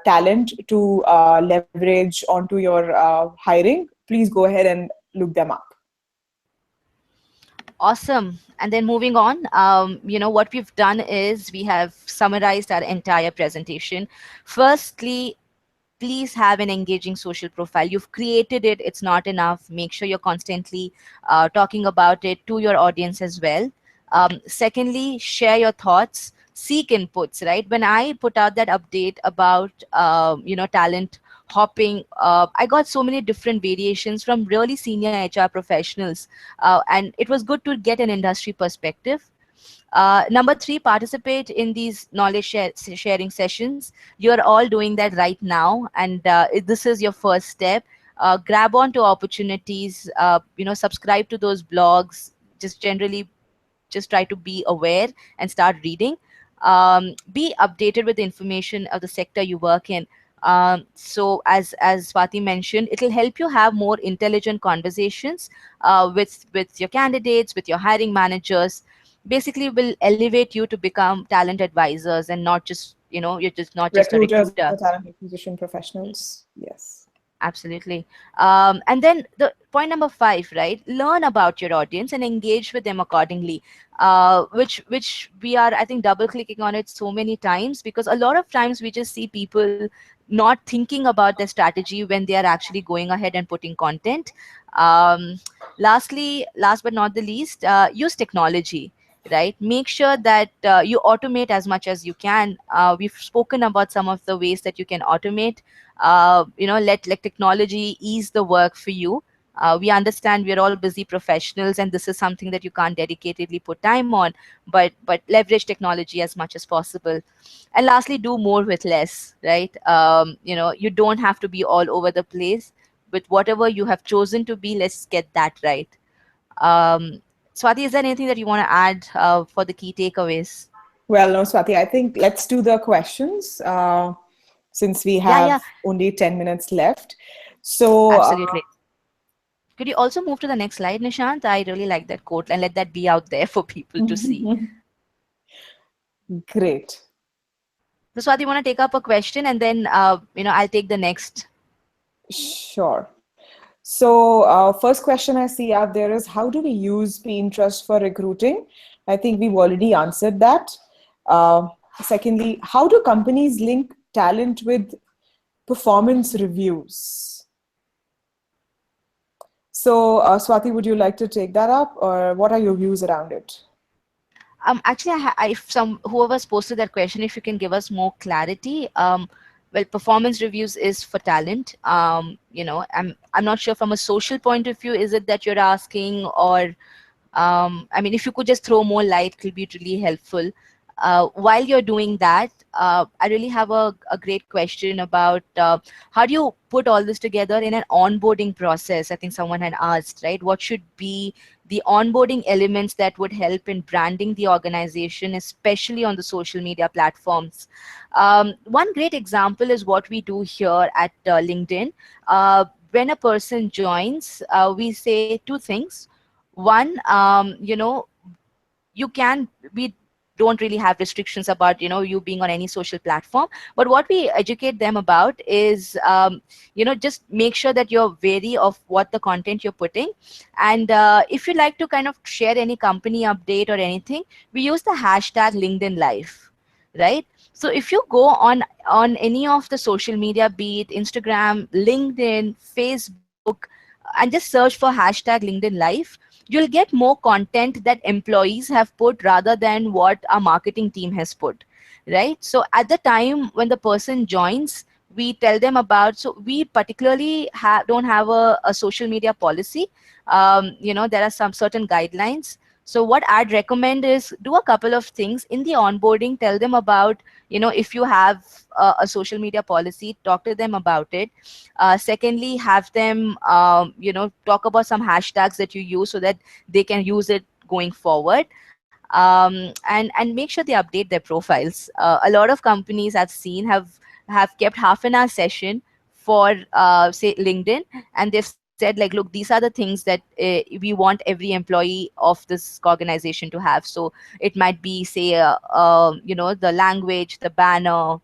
talent to leverage onto your hiring. Please go ahead and look them up. Awesome. And then moving on, what we've done is we have summarized our entire presentation. Firstly, please have an engaging social profile. You've created it, it's not enough. Make sure you're constantly talking about it to your audience as well. Secondly, share your thoughts, seek inputs, right? When I put out that update about talent hopping, I got so many different variations from really senior HR professionals, and it was good to get an industry perspective. Number three, participate in these sharing sessions. You're all doing that right now, and this is your first step. Grab onto opportunities. Subscribe to those blogs. Just generally, just try to be aware and start reading. Be updated with the information of the sector you work in. So as Swati mentioned, it'll help you have more intelligent conversations with your candidates, with your hiring managers. Basically, will elevate you to become talent advisors and not just, you're just not just a Recruiters recruiter. or talent acquisition professionals. Yes. Absolutely. And then the point number five, right? Learn about your audience and engage with them accordingly. Which we are, I think, double clicking on it so many times, because a lot of times we just see people not thinking about their strategy when they are actually going ahead and putting content. Um, last but not the least, use technology. Right, make sure that you automate as much as you can. We've spoken about some of the ways that you can automate. Let technology ease the work for you. We understand we're all busy professionals, and this is something that you can't dedicatedly put time on, but leverage technology as much as possible. And lastly, do more with less, right? You don't have to be all over the place. With whatever you have chosen to be, let's get that right. Swati, is there anything that you want to add for the key takeaways? Well, no, Swati, I think let's do the questions since we Yeah, yeah, have only 10 minutes left. So, absolutely. Could you also move to the next slide, Nishant? I really like that quote, and let that be out there for people to see. great. So, Swati, you want to take up a question, and then I'll take the next. Sure. So, first question I see out there is, how do we use Pinterest for recruiting? I think we've already answered that. Uh, Secondly, how do companies link talent with performance reviews? So, Swati, would you like to take that up, or what are your views around it? Actually, if some whoever's posted that question, if you can give us more clarity. Well, performance reviews is for talent. I'm not sure from a social point of view. Is it that you're asking, or I mean, if you could just throw more light, it will be really helpful. While you're doing that, I really have a great question about how do you put all this together in an onboarding process? I think someone had asked, right? What should be the onboarding elements that would help in branding the organization, especially on the social media platforms? One great example is what we do here at LinkedIn. When a person joins, we say two things. One, you can we don't really have restrictions about you being on any social platform, but what we educate them about is just make sure that you're wary of what the content you're putting. And if you like to kind of share any company update or anything, we use the hashtag LinkedIn Live, right? So if you go on any of the social media, be it Instagram, LinkedIn, Facebook, and just search for hashtag LinkedIn Live, you'll get more content that employees have put rather than what our marketing team has put, right? So at the time when the person joins, we tell them about, so we particularly don't have a social media policy. There are some certain guidelines. So what I'd recommend is do a couple of things in the onboarding. Tell them about, if you have a social media policy, talk to them about it. Secondly, have them talk about some hashtags that you use so that they can use it going forward. And make sure they update their profiles. A lot of companies I've seen have kept half an hour session for say LinkedIn, and they've said, like, look, these are the things that we want every employee of this organization to have. So it might be, say, the language, the banner,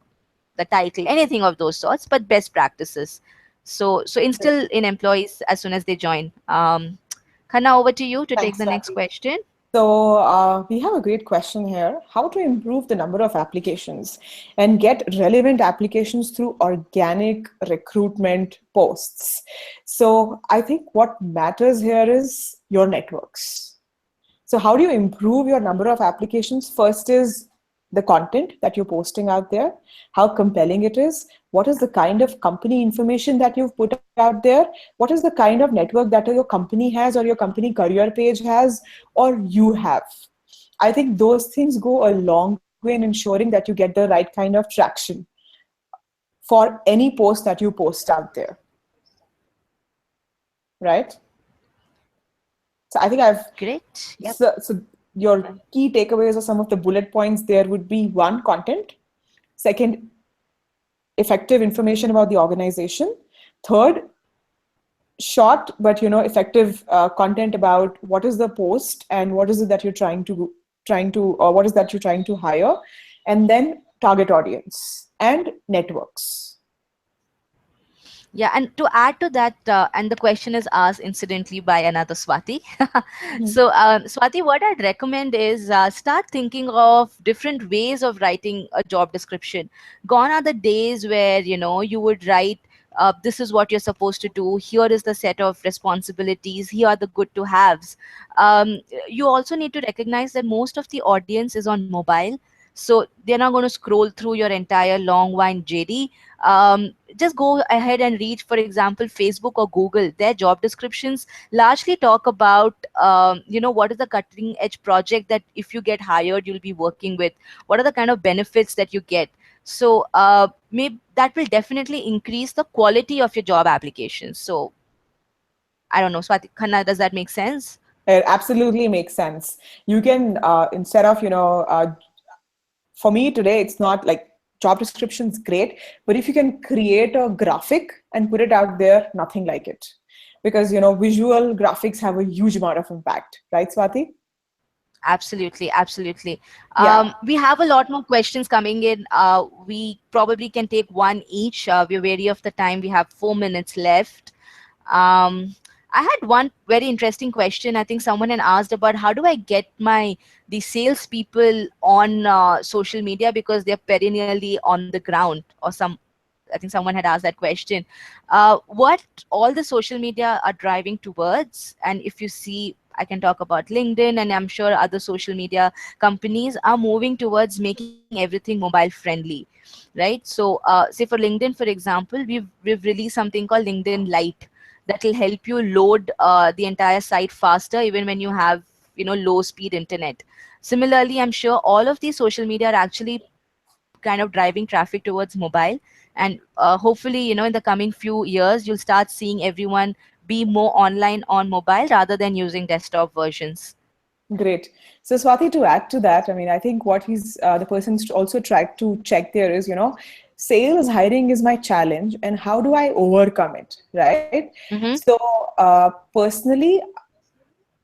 the title, anything of those sorts, but best practices. So instill in employees as soon as they join. Khanna, over to you to take Thanks, the next Swati. question. So, we have a great question here. How to improve the number of applications and get relevant applications through organic recruitment posts? So, I think what matters here is your networks. So, how do you improve your number of applications? First is the content that you're posting out there, how compelling it is, what is the kind of company information that you've put out there, what is the kind of network that your company has or your company career page has or you have. I think those things go a long way in ensuring that you get the right kind of traction for any post that you post out there, right? So I think Great. Yep. so your key takeaways or some of the bullet points there would be: one, content; second, effective information about the organization. Third, short but effective content about what is the post and what is it that you're trying to or what is that you're trying to hire, and then target audience and networks. Yeah, and to add to that, and the question is asked incidentally by another Swati. Mhm. So, Swati, what I'd recommend is start thinking of different ways of writing a job description. Gone are the days where you would write, "This is what you're supposed to do. Here is the set of responsibilities. Here are the good to haves." Um, you also need to recognize that most of the audience is on mobile, so they're not going to scroll through your entire long wine JD. Just go ahead and read, for example, Facebook or Google. Their job descriptions largely talk about what is the cutting edge project that if you get hired you'll be working with, what are the kind of benefits that you get. So maybe that will definitely increase the quality of your job application. So I don't know, Swati, Khanna, does that make sense? It absolutely makes sense. You can instead of for me today, it's not like job description's great, but if you can create a graphic and put it out there, nothing like it. Because visual graphics have a huge amount of impact, right, Swati? Absolutely, absolutely. Yeah, We have a lot more questions coming in. We probably can take one each. We're wary of the time. We have 4 minutes left. Um, I had one very interesting question. I think someone had asked about how do I get the salespeople on social media because they're perennially on the ground or some. I think someone had asked that question. What all the social media are driving towards, and if you see, I can talk about LinkedIn, and I'm sure other social media companies are moving towards making everything mobile friendly, right? So, say for LinkedIn, for example, we've released something called LinkedIn Lite that will help you load the entire site faster, even when you have low speed internet. Similarly, I'm sure all of these social media are actually kind of driving traffic towards mobile, and hopefully in the coming few years you'll start seeing everyone be more online on mobile rather than using desktop versions. great. So Swati, to add to that, I mean, I think what the person's also tried to check there is, sales hiring is my challenge, and how do I overcome it, right? Mm-hmm. So personally,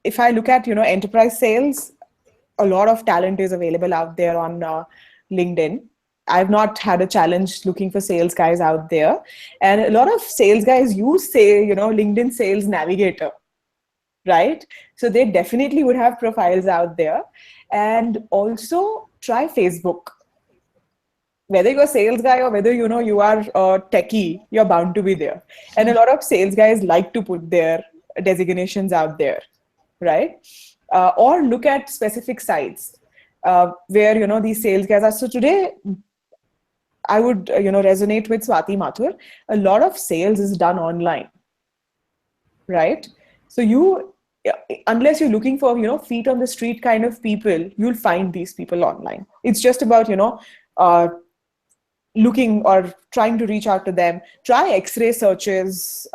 if I look at enterprise sales, a lot of talent is available out there on LinkedIn. I've not had a challenge looking for sales guys out there, and a lot of sales guys use say LinkedIn Sales Navigator, right? So they definitely would have profiles out there, and also try Facebook. Whether you're a sales guy or whether you are a techie, you're bound to be there. And a lot of sales guys like to put their designations out there, right? Or look at specific sites where these sales guys are. So today, I would resonate with Swati Mathur. A lot of sales is done online, right? So unless you're looking for feet on the street kind of people, you'll find these people online. It's just about uh, looking or trying to reach out to them. Try X-ray searches.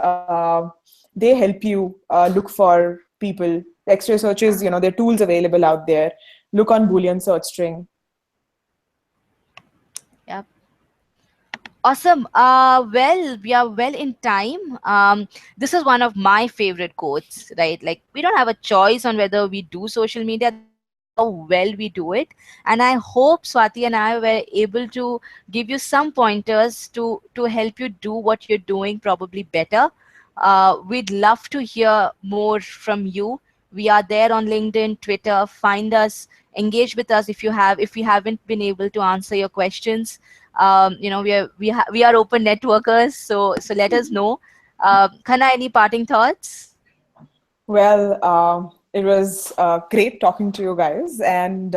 They help you look for people. X-ray searches, there are tools available out there. Look on Boolean search string. Yeah. Awesome. Well, we are well in time. This is one of my favorite quotes, right? Like, we don't have a choice on whether we do social media. The question is how well we do it. And I hope Swati and I were able to give you some pointers to help you do what you're doing probably better. We'd love to hear more from you. We are there on LinkedIn, Twitter. Find us, engage with us if we haven't been able to answer your questions. We are open networkers, so let us know. Khana, any parting thoughts? Well, it was great talking to you guys. And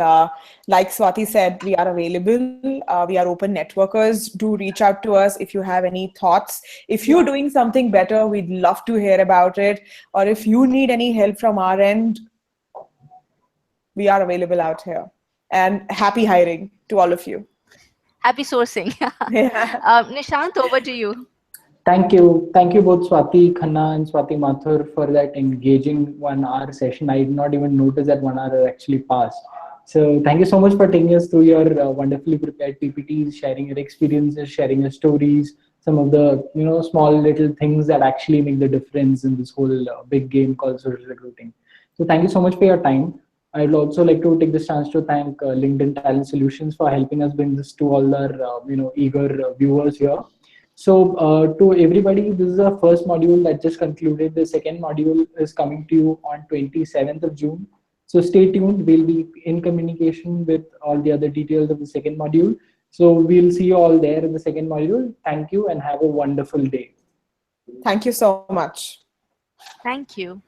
like Swati said, we are available. We are open networkers. Do reach out to us if you have any thoughts. If you're doing something better, we'd love to hear about it. Or if you need any help from our end, we are available out here. And happy hiring to all of you. Happy sourcing. Yeah. Nishant, over to you. Thank you. Thank you both Swati Khanna and Swati Mathur for that engaging 1 hour session. I did not even notice that 1 hour actually passed. So thank you so much for taking us through your wonderfully prepared PPTs, sharing your experiences, sharing your stories, some of the small little things that actually make the difference in this whole big game called social recruiting. So thank you so much for your time. I'd also like to take this chance to thank LinkedIn Talent Solutions for helping us bring this to all our eager viewers here. So to everybody, this is our first module that just concluded. The second module is coming to you on 27th of June. So stay tuned. We'll be in communication with all the other details of the second module. So we'll see you all there in the second module. Thank you and have a wonderful day. Thank you so much. Thank you.